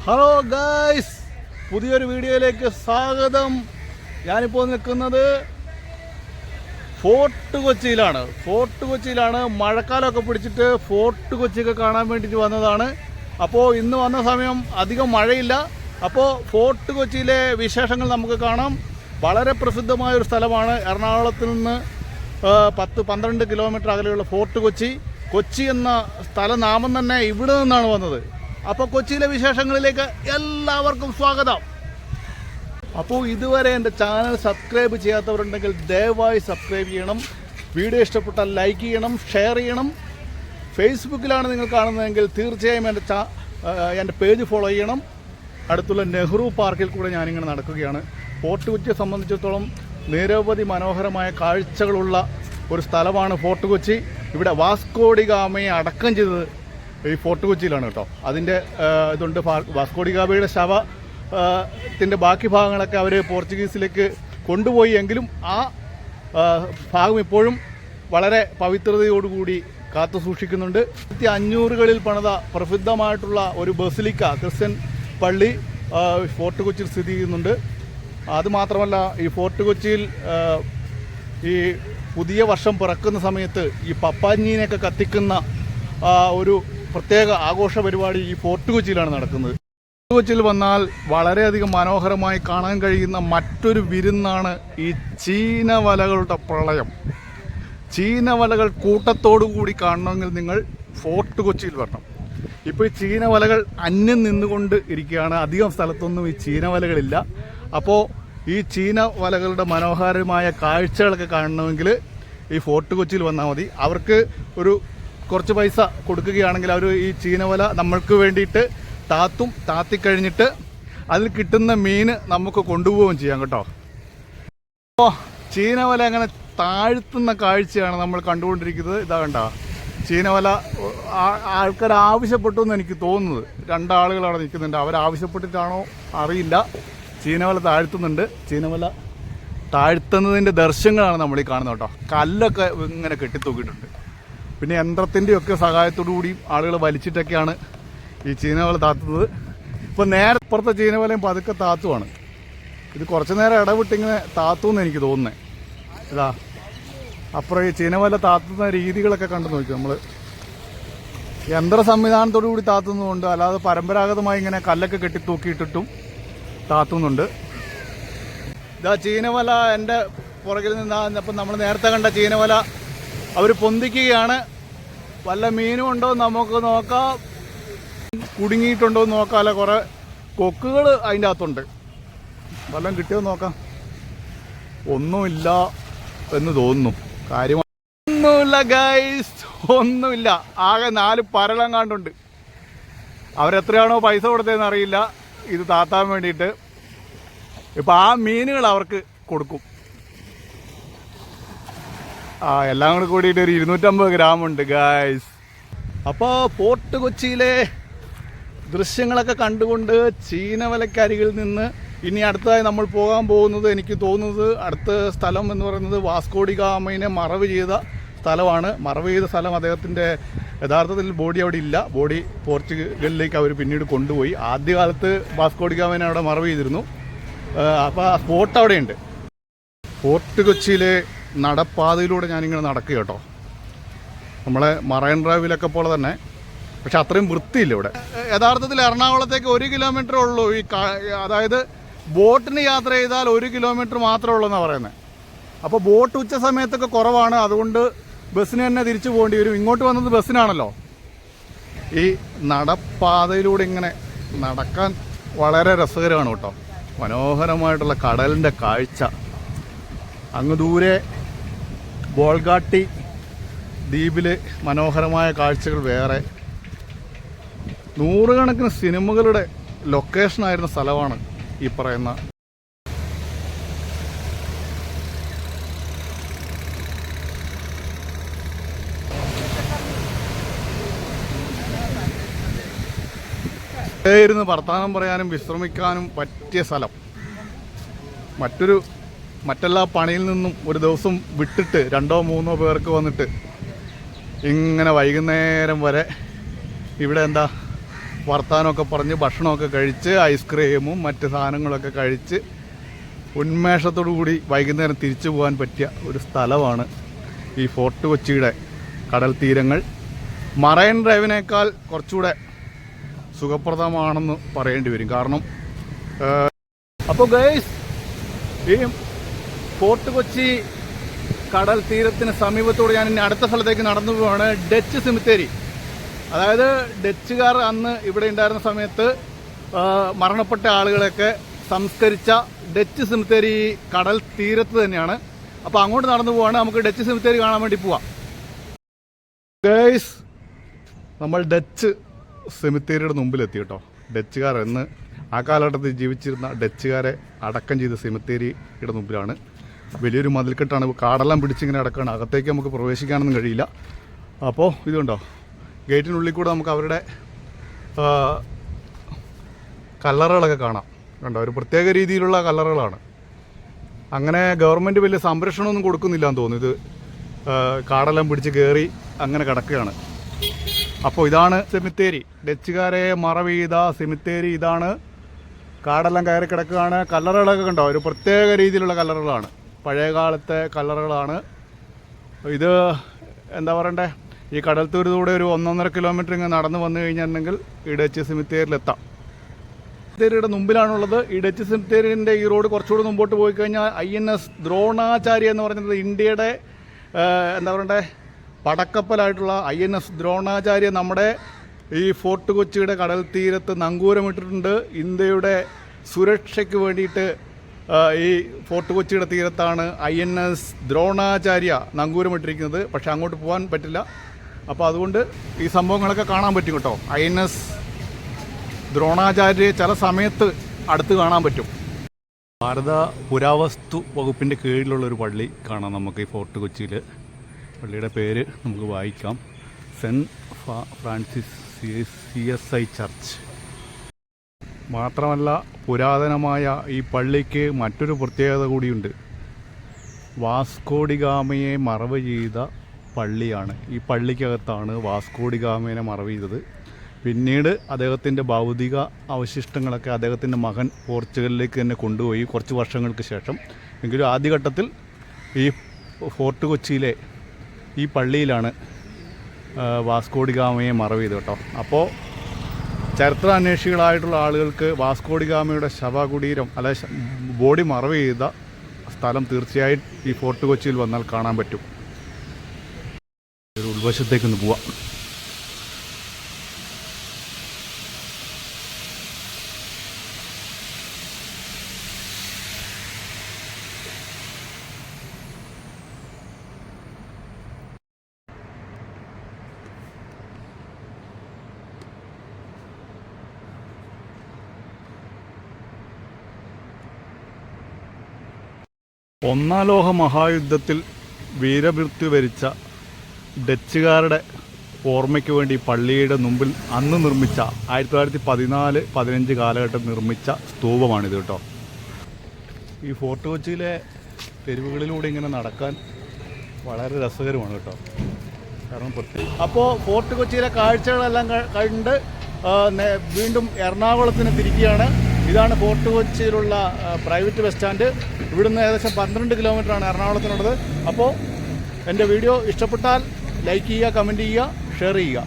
Hello guys, പുതിയൊരു വീഡിയോയിലേക്ക് സ്വാഗതം. ഞാനിപ്പോൾ നിൽക്കുന്നത് ഫോർട്ട് കൊച്ചിയിലാണ്. മഴക്കാലമൊക്കെ പിടിച്ചിട്ട് ഫോർട്ട് കൊച്ചിയൊക്കെ കാണാൻ വേണ്ടിയിട്ട് വന്നതാണ്. അപ്പോൾ ഇന്ന് വന്ന സമയം അധികം മഴയില്ല. അപ്പോൾ ഫോർട്ട് കൊച്ചിയിലെ വിശേഷങ്ങൾ നമുക്ക് കാണാം. വളരെ പ്രസിദ്ധമായൊരു സ്ഥലമാണ്. എറണാകുളത്തിൽ നിന്ന് 10-12 കിലോമീറ്റർ അകലെയുള്ള ഫോർട്ട് കൊച്ചി എന്ന സ്ഥലനാമം തന്നെ ഇവിടെ നിന്നാണ് വന്നത്. അപ്പോൾ കൊച്ചിയിലെ വിശേഷങ്ങളിലേക്ക് എല്ലാവർക്കും സ്വാഗതം. അപ്പോൾ ഇതുവരെ എൻ്റെ ചാനൽ സബ്സ്ക്രൈബ് ചെയ്യാത്തവരുണ്ടെങ്കിൽ ദയവായി സബ്സ്ക്രൈബ് ചെയ്യണം. വീഡിയോ ഇഷ്ടപ്പെട്ടാൽ ലൈക്ക് ചെയ്യണം, ഷെയർ ചെയ്യണം. ഫേസ്ബുക്കിലാണ് നിങ്ങൾ കാണുന്നതെങ്കിൽ തീർച്ചയായും എൻ്റെ പേജ് ഫോളോ ചെയ്യണം. അടുത്തുള്ള നെഹ്റു പാർക്കിൽ കൂടെ ഞാനിങ്ങനെ നടക്കുകയാണ്. ഫോർട്ട് കൊച്ചിയെ സംബന്ധിച്ചിടത്തോളം നിരവധി മനോഹരമായ കാഴ്ചകളുള്ള ഒരു സ്ഥലമാണ് ഫോർട്ട് കൊച്ചി. ഇവിടെ വാസ്കോ ഡി ഗാമയെ അടക്കം ചെയ്തത് ഈ ഫോർട്ട് കൊച്ചിയിലാണ് കേട്ടോ. അതിൻ്റെ ഇതുണ്ട്. വാസ്കോ ഡി ഗാമയുടെ ശവത്തിൻ്റെ ബാക്കി ഭാഗങ്ങളൊക്കെ അവർ പോർച്ചുഗീസിലേക്ക് കൊണ്ടുപോയി എങ്കിലും ആ ഭാഗം ഇപ്പോഴും വളരെ പവിത്രതയോടുകൂടി കാത്തു സൂക്ഷിക്കുന്നുണ്ട്. 1500കളിൽ പണിത പ്രസിദ്ധമായിട്ടുള്ള ഒരു ബസിലിക്ക, ക്രിസ്ത്യൻ പള്ളി ഫോർട്ട് കൊച്ചിയിൽ സ്ഥിതി ചെയ്യുന്നുണ്ട്. അതുമാത്രമല്ല, ഈ ഫോർട്ട് കൊച്ചിയിൽ ഈ പുതിയ വർഷം പിറക്കുന്ന സമയത്ത് ഈ പപ്പാഞ്ഞീനെയൊക്കെ കത്തിക്കുന്ന ഒരു പ്രത്യേക ആഘോഷ പരിപാടി ഈ ഫോർട്ട് കൊച്ചിയിലാണ് നടക്കുന്നത്. ഫോർട്ട് കൊച്ചിയിൽ വന്നാൽ വളരെയധികം മനോഹരമായി കാണാൻ കഴിയുന്ന മറ്റൊരു വിരുന്നാണ് ഈ ചീനവലകളുടെ പ്രളയം. ചീനവലകൾ കൂട്ടത്തോടു കൂടി കാണണമെങ്കിൽ നിങ്ങൾ ഫോർട്ട് കൊച്ചിയിൽ വരണം. ഇപ്പോൾ ഈ ചീനവലകൾ അന്യം നിന്നുകൊണ്ട് ഇരിക്കുകയാണ്. അധികം സ്ഥലത്തൊന്നും ഈ ചീനവലകളില്ല. അപ്പോൾ ഈ ചീനവലകളുടെ മനോഹരമായ കാഴ്ചകളൊക്കെ കാണണമെങ്കിൽ ഈ ഫോർട്ട് കൊച്ചിയിൽ വന്നാൽ മതി. അവർക്ക് കുറച്ച് പൈസ കൊടുക്കുകയാണെങ്കിൽ അവർ ഈ ചീനവല നമ്മൾക്ക് വേണ്ടിയിട്ട് താത്തിക്കഴിഞ്ഞിട്ട് അതിൽ കിട്ടുന്ന മീൻ നമുക്ക് കൊണ്ടുപോവുകയും ചെയ്യാം കേട്ടോ. അപ്പോൾ ചീനവല അങ്ങനെ താഴ്ത്തുന്ന കാഴ്ചയാണ് നമ്മൾ കണ്ടുകൊണ്ടിരിക്കുന്നത്. ഇതാ കണ്ടോ, ചീനവല ആൾക്കാർ ആവശ്യപ്പെട്ടു എന്ന് എനിക്ക് തോന്നുന്നത്. 2 ആളുകൾ അവിടെ നിൽക്കുന്നുണ്ട്. അവരാവശ്യപ്പെട്ടിട്ടാണോ അറിയില്ല. ചീനവല താഴ്ത്തുന്നുണ്ട്. ചീനവല താഴ്ത്തുന്നതിൻ്റെ ദർശനങ്ങളാണ് നമ്മൾ ഈ കാണുന്നത് കേട്ടോ. കല്ലൊക്കെ ഇങ്ങനെ കെട്ടിത്തൂക്കിയിട്ടുണ്ട്. പിന്നെ യന്ത്രത്തിൻ്റെയൊക്കെ സഹായത്തോടു കൂടി ആളുകൾ വലിച്ചിട്ടൊക്കെയാണ് ഈ ചീനവല താത്തുന്നത്. ഇപ്പോൾ നേരെ ഇപ്പുറത്തെ ചീനവലയും പതുക്കെ താത്തുവാണ്. ഇത് കുറച്ച് നേരം ഇടവിട്ടിങ്ങനെ താത്തുമെന്ന് എനിക്ക് തോന്നുന്നത്. ഇതാ അപ്പുറം ഈ ചീനവല താത്തുന്ന രീതികളൊക്കെ കണ്ടു നോക്കി. നമ്മൾ യന്ത്ര സംവിധാനത്തോടു കൂടി താത്തുന്നതുകൊണ്ട്, അല്ലാതെ പരമ്പരാഗതമായി ഇങ്ങനെ കല്ലൊക്കെ കെട്ടിത്തൂക്കിയിട്ടിട്ടും താത്തുന്നുണ്ട്. ഇതാ ചീനവല എൻ്റെ പുറകിൽ നിന്നപ്പം നമ്മൾ നേരത്തെ കണ്ട ചീനവല അവർ പൊന്തിക്കുകയാണ്. വല്ല മീനും ഉണ്ടോ നമുക്ക് നോക്കാം, കുടുങ്ങിയിട്ടുണ്ടോ എന്ന് നോക്കാമല്ലോ. കുറേ കൊക്കുകൾ അതിൻ്റെ അകത്തുണ്ട്. വല്ലതും കിട്ടിയോ നോക്കാം. ഒന്നുമില്ല എന്ന് തോന്നുന്നു. കാര്യമൊന്നുമില്ല ഗൈസ്, ഒന്നുമില്ല. ആകെ 4 പരളം കണ്ടുണ്ട്. അവരെത്രയാണോ പൈസ കൊടുത്തതെന്ന് അറിയില്ല ഇത് താത്താൻ വേണ്ടിയിട്ട്. ഇപ്പം ആ മീനുകൾ അവർക്ക് കൊടുക്കും. എല്ലാം കൂടെ കൂടിയിട്ട് ഒരു 250 ഗ്രാമുണ്ട് ഗായ്സ്. അപ്പോൾ ഫോർട്ട് കൊച്ചിയിലെ ദൃശ്യങ്ങളൊക്കെ കണ്ടുകൊണ്ട് ചീനവലക്കരികിൽ നിന്ന് ഇനി അടുത്തതായി നമ്മൾ പോകാൻ പോകുന്നത്, എനിക്ക് തോന്നുന്നത് അടുത്ത സ്ഥലം എന്ന് പറയുന്നത് വാസ്കോ ഡി ഗാമയെ മറവ് ചെയ്ത സ്ഥലമാണ്. മറവ് ചെയ്ത സ്ഥലം അദ്ദേഹത്തിൻ്റെ യഥാർത്ഥത്തിൽ ബോഡി അവിടെ ഇല്ല. ബോഡി പോർച്ചുഗലിലേക്ക് അവർ പിന്നീട് കൊണ്ടുപോയി. ആദ്യകാലത്ത് വാസ്കോ ഡി ഗാമയെ അവിടെ മറവ് ചെയ്തിരുന്നു. അപ്പോൾ ആ സ്പോട്ട് അവിടെയുണ്ട്. ഫോർട്ട് കൊച്ചിയിലെ നടപ്പാതയിലൂടെ ഞാനിങ്ങനെ നടക്കുക കേട്ടോ. നമ്മളെ മറൈൻ ഡ്രൈവിലൊക്കെ പോലെ തന്നെ, പക്ഷെ അത്രയും വൃത്തിയില്ല ഇവിടെ. യഥാർത്ഥത്തിൽ എറണാകുളത്തേക്ക് 1 കിലോമീറ്റർ ഉള്ളൂ. അതായത് ബോട്ടിന് യാത്ര ചെയ്താൽ 1 കിലോമീറ്റർ മാത്രമേ ഉള്ളൂ എന്നാണ് പറയുന്നത്. അപ്പോൾ ബോട്ട് ഉച്ച സമയത്തൊക്കെ കുറവാണ്. അതുകൊണ്ട് ബസ്സിന് തന്നെ തിരിച്ചു പോകേണ്ടി വരും. ഇങ്ങോട്ട് വന്നത് ബസ്സിനാണല്ലോ. ഈ നടപ്പാതയിലൂടെ ഇങ്ങനെ നടക്കാൻ വളരെ രസകരമാണ് കേട്ടോ. മനോഹരമായിട്ടുള്ള കടലിൻ്റെ കാഴ്ച. അങ്ങ് ദൂരെ ബോൾഗാട്ടി ദ്വീപിൽ മനോഹരമായ കാഴ്ചകൾ വേറെ. 100 കണക്കിന് സിനിമകളുടെ ലൊക്കേഷനായിരുന്ന സ്ഥലമാണ് ഈ പറയുന്ന. ഇരുന്ന് വർത്തമാനം പറയാനും വിശ്രമിക്കാനും പറ്റിയ സ്ഥലം. മറ്റെല്ലാ പണിയിൽ നിന്നും ഒരു ദിവസം വിട്ടിട്ട് 2-3 പേർക്ക് വന്നിട്ട് ഇങ്ങനെ വൈകുന്നേരം വരെ ഇവിടെ വർത്താനമൊക്കെ പറഞ്ഞ് ഭക്ഷണമൊക്കെ കഴിച്ച് ഐസ്ക്രീമും മറ്റ് സാധനങ്ങളൊക്കെ കഴിച്ച് ഉന്മേഷത്തോടു കൂടി വൈകുന്നേരം തിരിച്ചു പോകാൻ പറ്റിയ ഒരു സ്ഥലമാണ് ഈ ഫോർട്ട് കൊച്ചിയുടെ കടൽ തീരങ്ങൾ. മറൈൻ ഡ്രൈവിനേക്കാൾ കുറച്ചുകൂടെ സുഖപ്രദമാണെന്ന് പറയേണ്ടി വരും. കാരണം അപ്പോൾ ഗൈസ്, ഈ ഫോർട്ട് കൊച്ചി കടൽ തീരത്തിന് സമീപത്തോട് ഞാൻ ഇനി അടുത്ത സ്ഥലത്തേക്ക് നടന്നു പോവുകയാണ്. ഡച്ച് സെമിത്തേരി. അതായത് ഡച്ചുകാർ അന്ന് ഇവിടെ ഉണ്ടായിരുന്ന സമയത്ത് മരണപ്പെട്ട ആളുകളെയൊക്കെ സംസ്കരിച്ച ഡച്ച് സെമിത്തേരി കടൽ തീരത്ത് തന്നെയാണ്. അപ്പോൾ അങ്ങോട്ട് നടന്നു പോവാണ്. നമുക്ക് ഡച്ച് സെമിത്തേരി കാണാൻ വേണ്ടി പോവാം. ഗൈസ്, നമ്മൾ ഡച്ച് സെമിത്തേരിയുടെ മുമ്പിലെത്തി കേട്ടോ. ഡച്ചുകാർ എന്ന് ആ കാലഘട്ടത്തിൽ ജീവിച്ചിരുന്ന ഡച്ചുകാരെ അടക്കം ചെയ്ത സെമിത്തേരിയുടെ മുമ്പിലാണ്. വലിയൊരു മതിൽക്കെട്ടാണ്. കാടെല്ലാം പിടിച്ചിങ്ങനെ അടക്കാണ്. അകത്തേക്ക് നമുക്ക് പ്രവേശിക്കാനൊന്നും കഴിയില്ല. അപ്പോൾ ഇതുണ്ടോ, ഗേറ്റിനുള്ളിൽ കൂടെ നമുക്ക് അവരുടെ കല്ലറകളൊക്കെ കാണാം. കണ്ടോ, ഒരു പ്രത്യേക രീതിയിലുള്ള കല്ലറകളാണ്. അങ്ങനെ ഗവൺമെൻറ് വലിയ സംരക്ഷണമൊന്നും കൊടുക്കുന്നില്ല എന്ന് തോന്നുന്നു. ഇത് കാടെല്ലാം പിടിച്ച് കയറി അങ്ങനെ കിടക്കുകയാണ്. അപ്പോൾ ഇതാണ് സെമിത്തേരി. ഡച്ചുകാരെ മറവ് ചെയ്ത സെമിത്തേരി ഇതാണ്. കാടെല്ലാം കയറി കിടക്കുകയാണ്. കല്ലറകളൊക്കെ കണ്ടോ, ഒരു പ്രത്യേക രീതിയിലുള്ള കല്ലറകളാണ്. പഴയകാലത്തെ കല്ലറകളാണ്. ഇത് എന്താ പറയണ്ടേ, ഈ കടൽത്തൂരിലൂടെ ഒരു 1.5 കിലോമീറ്റർ ഇങ്ങനെ നടന്നു വന്നു കഴിഞ്ഞിട്ടുണ്ടെങ്കിൽ ഈ ഡച്ച് സെമിത്തേരിയിലെത്താം. സെമിത്തേരിയുടെ മുമ്പിലാണുള്ളത്. ഈ ഡച്ച് സെമിത്തേരിൻ്റെ ഈ റോഡ് കുറച്ചുകൂടി മുമ്പോട്ട് പോയി കഴിഞ്ഞാൽ INS ദ്രോണാചാര്യ എന്ന് പറയുന്നത് ഇന്ത്യയുടെ എന്താ പറയണ്ടേ പടക്കപ്പലായിട്ടുള്ള INS ദ്രോണാചാര്യ നമ്മുടെ ഈ ഫോർട്ട് കൊച്ചിയുടെ കടൽ തീരത്ത് നങ്കൂരമിട്ടിട്ടുണ്ട്. ഇന്ത്യയുടെ സുരക്ഷയ്ക്ക് വേണ്ടിയിട്ട് ഈ ഫോർട്ട് കൊച്ചിയുടെ തീരത്താണ് INS ദ്രോണാചാര്യ നങ്കൂരമിട്ടിരിക്കുന്നത്. പക്ഷെ അങ്ങോട്ട് പോകാൻ പറ്റില്ല. അപ്പോൾ അതുകൊണ്ട് ഈ സംഭവങ്ങളൊക്കെ കാണാൻ പറ്റും കേട്ടോ. INS ദ്രോണാചാര്യയെ ചില സമയത്ത് അടുത്ത് കാണാൻ പറ്റും. ഭാരത പുരാവസ്തു വകുപ്പിൻ്റെ കീഴിലുള്ളൊരു പള്ളി കാണാം നമുക്ക് ഈ ഫോർട്ട് കൊച്ചിയിൽ. പള്ളിയുടെ പേര് നമുക്ക് വായിക്കാം. Saint Francis CSI church. മാത്രമല്ല പുരാതനമായ ഈ പള്ളിക്ക് മറ്റൊരു പ്രത്യേകത കൂടിയുണ്ട്. വാസ്കോഡിഗാമയെ മറവ് ചെയ്ത പള്ളിയാണ്. ഈ പള്ളിക്കകത്താണ് വാസ്കോഡിഗാമയെ മറവ് ചെയ്തത്. പിന്നീട് അദ്ദേഹത്തിൻ്റെ ഭൗതിക അവശിഷ്ടങ്ങളൊക്കെ അദ്ദേഹത്തിൻ്റെ മകൻ പോർച്ചുഗലിലേക്ക് തന്നെ കൊണ്ടുപോയി കുറച്ച് വർഷങ്ങൾക്ക് ശേഷം. എങ്കിലും ആദ്യഘട്ടത്തിൽ ഈ ഫോർട്ട് കൊച്ചിയിലെ ഈ പള്ളിയിലാണ് വാസ്കോഡിഗാമയെ മറവ് ചെയ്തത് കേട്ടോ. അപ്പോൾ ചരിത്രാന്വേഷികളായിട്ടുള്ള ആളുകൾക്ക് വാസ്കോഡിഗാമയുടെ ശവകുടീരം അല്ലെ ബോഡി മറവ് ചെയ്ത സ്ഥലം തീർച്ചയായും ഈ ഫോർട്ട് കൊച്ചിയിൽ വന്നാൽ കാണാൻ പറ്റും. ഒരു ഉൾവശത്തേക്കൊന്ന് പോവാം. ഒന്നാം ലോക മഹായുദ്ധത്തിൽ വീരമൃത്യു വരിച്ച ഡച്ചുകാരുടെ ഓർമ്മയ്ക്ക് വേണ്ടി പള്ളിയുടെ മുമ്പിൽ അന്ന് നിർമ്മിച്ച 1914-15 കാലഘട്ടം നിർമ്മിച്ച സ്തൂപമാണിത് കേട്ടോ. ഈ ഫോർട്ട് കൊച്ചിയിലെ തെരുവുകളിലൂടെ ഇങ്ങനെ നടക്കാൻ വളരെ രസകരമാണ് കേട്ടോ. കാരണം അപ്പോൾ ഫോർട്ട് കൊച്ചിയിലെ കാഴ്ചകളെല്ലാം കണ്ട് വീണ്ടും എറണാകുളത്തിന് തിരിക്കുകയാണ്. ഇതാണ് ഫോർട്ട് കൊച്ചിയിലുള്ള പ്രൈവറ്റ് ബസ് സ്റ്റാൻഡ്. ഇവിടുന്ന് ഏകദേശം 12 കിലോമീറ്ററാണ് എറണാകുളത്തിനുള്ളത്. അപ്പോൾ എൻ്റെ വീഡിയോ ഇഷ്ടപ്പെട്ടാൽ ലൈക്ക് ചെയ്യുക, കമൻറ്റ് ചെയ്യുക, ഷെയർ ചെയ്യുക.